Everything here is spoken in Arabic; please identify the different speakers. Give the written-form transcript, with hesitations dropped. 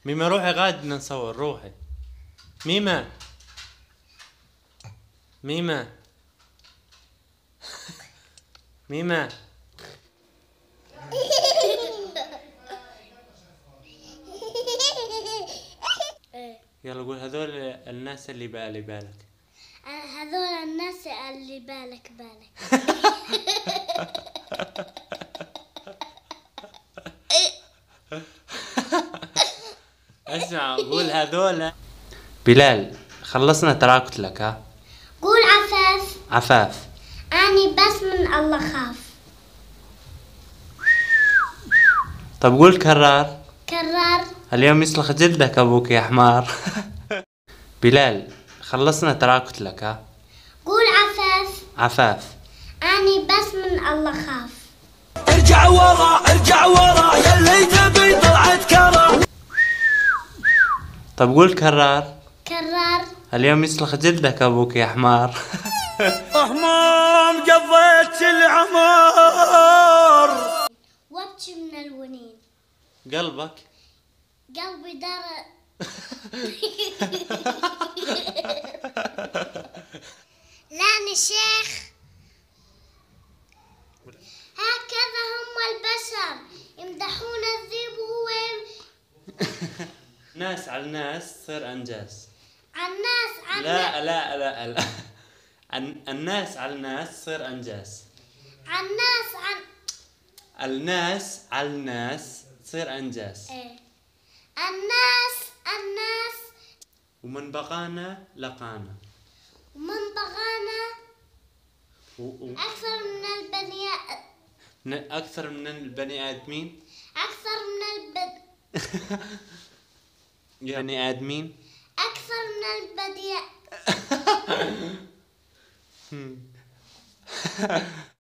Speaker 1: ميمة روحي غاد بدنا نصور روحي. ميمة ميمة ميمة يلا قول هذول الناس اللي بالي بالك.
Speaker 2: هذول الناس اللي بالك بالك.
Speaker 1: اسمع قول هذول. بلال خلصنا تراكت لك ها.
Speaker 2: قول عفاف.
Speaker 1: عفاف.
Speaker 2: أني بس من الله خاف.
Speaker 1: طب قول كرار.
Speaker 2: كرار.
Speaker 1: اليوم يسلخ جلدك ابوك يا حمار. بلال خلصنا تراكت لك ها.
Speaker 2: قول عفاف.
Speaker 1: عفاف.
Speaker 2: أني بس من الله خاف.
Speaker 3: ارجع ورا ارجع ورا يا اللي تبي طلعت كرا.
Speaker 1: طب قول كرار.
Speaker 2: كرار.
Speaker 1: اليوم يسلخ جلدك ابوك يا حمار.
Speaker 3: همام قضيت العمر.
Speaker 2: وابكي من الونين.
Speaker 1: قلبك.
Speaker 2: قلبي دار. لاني شيخ. هكذا هم البشر يمدحون الذئب وهو
Speaker 1: ناس على الناس تصير انجاز.
Speaker 2: الناس
Speaker 1: لا لا لا لا. الناس على الناس تصير انجاز.
Speaker 2: الناس
Speaker 1: الناس على الناس تصير انجاز.
Speaker 2: ايه. الناس
Speaker 1: ومن بقانا لقانا.
Speaker 2: ومن بغانا
Speaker 1: و...
Speaker 2: أكثر من
Speaker 1: اكثر من البني ادمين.
Speaker 2: أكثر من
Speaker 1: بني ادمين.
Speaker 2: أكثر من البديع.